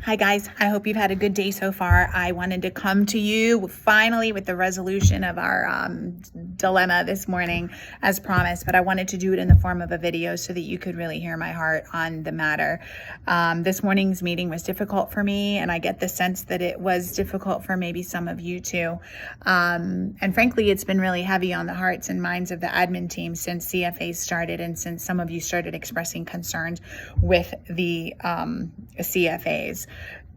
Hi guys, I hope you've had a good day so far. I wanted to come to you finally with the resolution of our dilemma this morning as promised, but I wanted to do it in the form of a video so that you could really hear my heart on the matter. This morning's meeting was difficult for me, and I get the sense that it was difficult for maybe some of you too. And frankly, it's been really heavy on the hearts and minds of the admin team since CFAs started and since some of you started expressing concerns with the CFAs.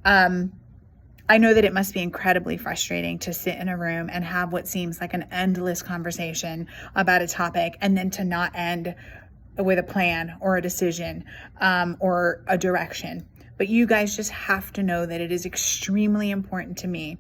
I know that it must be incredibly frustrating to sit in a room and have what seems like an endless conversation about a topic and then to not end with a plan or a decision or a direction. But you guys just have to know that it is extremely important to me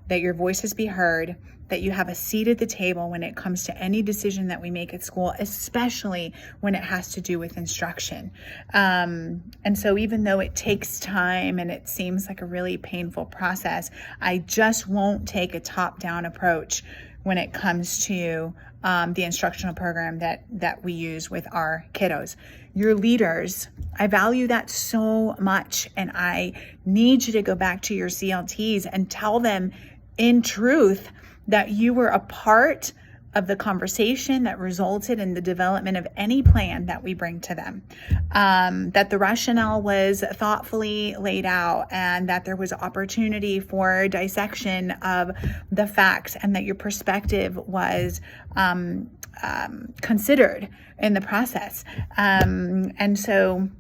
that your voices be heard, that you have a seat at the table when it comes to any decision that we make at school, especially when it has to do with instruction. And so even though it takes time and it seems like a really painful process, I just won't take a top-down approach when it comes to the instructional program that we use with our kiddos. Your leaders, I value that so much, and I need you to go back to your CLTs and tell them in truth that you were a part of the conversation that resulted in the development of any plan that we bring to them, that the rationale was thoughtfully laid out and that there was opportunity for dissection of the facts and that your perspective was considered in the process. And so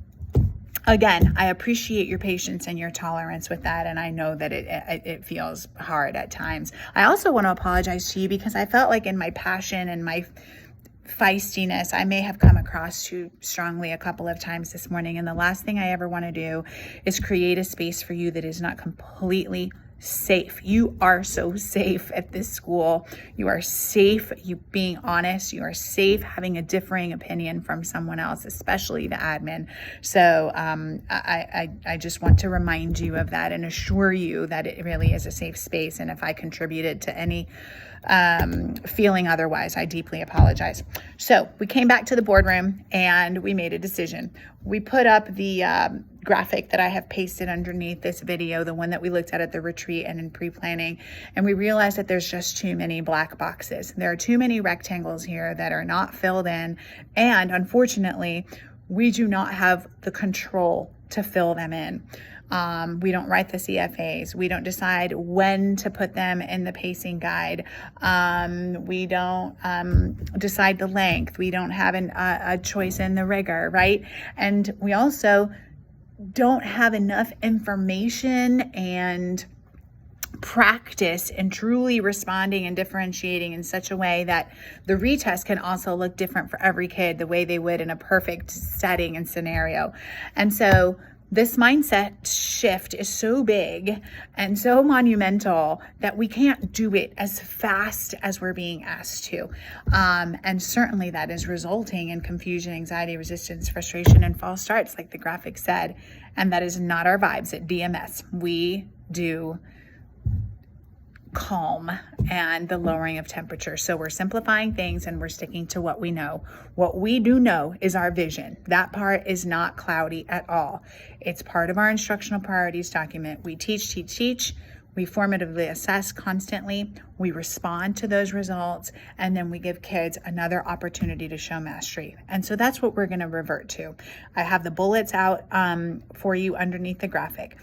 again, I appreciate your patience and your tolerance with that, and I know that it feels hard at times. I also want to apologize to you because I felt like in my passion and my feistiness, I may have come across too strongly a couple of times this morning, and the last thing I ever want to do is create a space for you that is not completely safe. You are so safe at this school. You are safe you being honest. You are safe having a differing opinion from someone else, especially the admin. So I just want to remind you of that and assure you that it really is a safe space. And if I contributed to any feeling otherwise, I deeply apologize. So we came back to the boardroom and we made a decision. We put up the graphic that I have pasted underneath this video, the one that we looked at the retreat and in pre-planning, and we realized that there's just too many black boxes. There are too many rectangles here that are not filled in, and unfortunately, we do not have the control to fill them in. We don't write the CFAs. We don't decide when to put them in the pacing guide. We don't decide the length. We don't have a choice in the rigor, right? And we also don't have enough information and practice in truly responding and differentiating in such a way that the retest can also look different for every kid the way they would in a perfect setting and scenario. And so this mindset shift is so big and so monumental that we can't do it as fast as we're being asked to. And certainly that is resulting in confusion, anxiety, resistance, frustration, and false starts, like the graphic said. And that is not our vibes at DMS. We do calm and the lowering of temperature. So we're simplifying things and we're sticking to what we know. What we do know is our vision. That part is not cloudy at all. It's part of our instructional priorities document. We teach. We formatively assess constantly. We respond to those results, and then we give kids another opportunity to show mastery. And so that's what we're going to revert to. I have the bullets out for you underneath the graphic.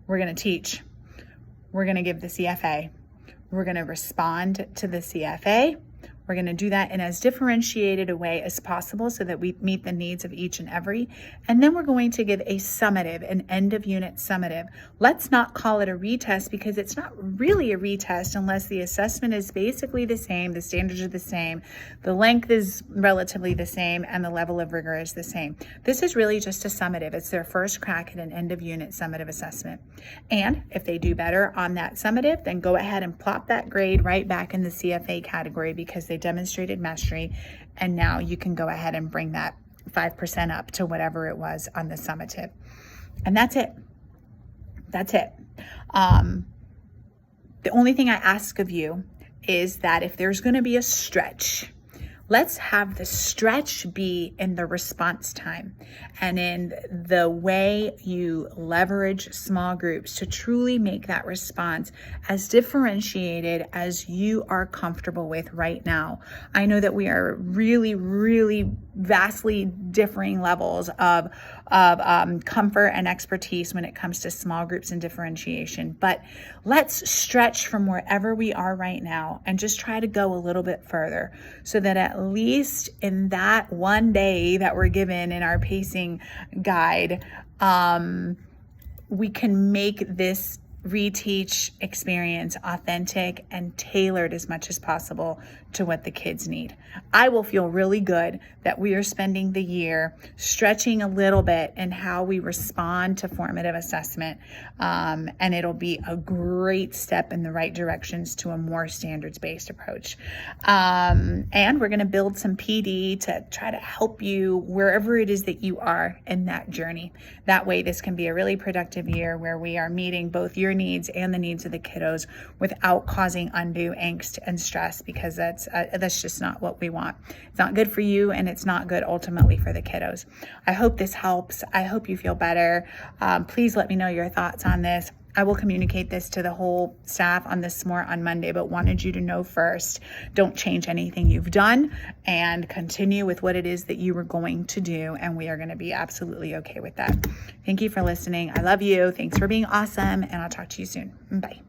We're going to teach. We're going to give the CFA. We're going to respond to the CFA. We're going to do that in as differentiated a way as possible so that we meet the needs of each and every. And then we're going to give a summative, an end of unit summative. Let's not call it a retest because it's not really a retest unless the assessment is basically the same, the standards are the same, the length is relatively the same, and the level of rigor is the same. This is really just a summative. It's their first crack at an end of unit summative assessment. And if they do better on that summative, then go ahead and plop that grade right back in the CFA category because they demonstrated mastery, and now you can go ahead and bring that 5% up to whatever it was on the summative. And that's it. That's it. The only thing I ask of you is that if there's going to be a stretch, let's have the stretch be in the response time and in the way you leverage small groups to truly make that response as differentiated as you are comfortable with right now. I know that we are really, really vastly differing levels of comfort and expertise when it comes to small groups and differentiation, but let's stretch from wherever we are right now and just try to go a little bit further so that at least in that one day that we're given in our pacing guide, we can make this reteach experience authentic and tailored as much as possible to what the kids need. I will feel really good that we are spending the year stretching a little bit in how we respond to formative assessment, and it'll be a great step in the right directions to a more standards-based approach. And we're going to build some PD to try to help you wherever it is that you are in that journey. That way, this can be a really productive year where we are meeting both your needs and the needs of the kiddos without causing undue angst and stress, because that's just not what we want. It's not good for you, and it's not good ultimately for the kiddos. I hope this helps. I hope you feel better. Please let me know your thoughts on this. I will communicate this to the whole staff on this more on Monday, but wanted you to know first, don't change anything you've done and continue with what it is that you were going to do. And we are going to be absolutely okay with that. Thank you for listening. I love you. Thanks for being awesome. And I'll talk to you soon. Bye.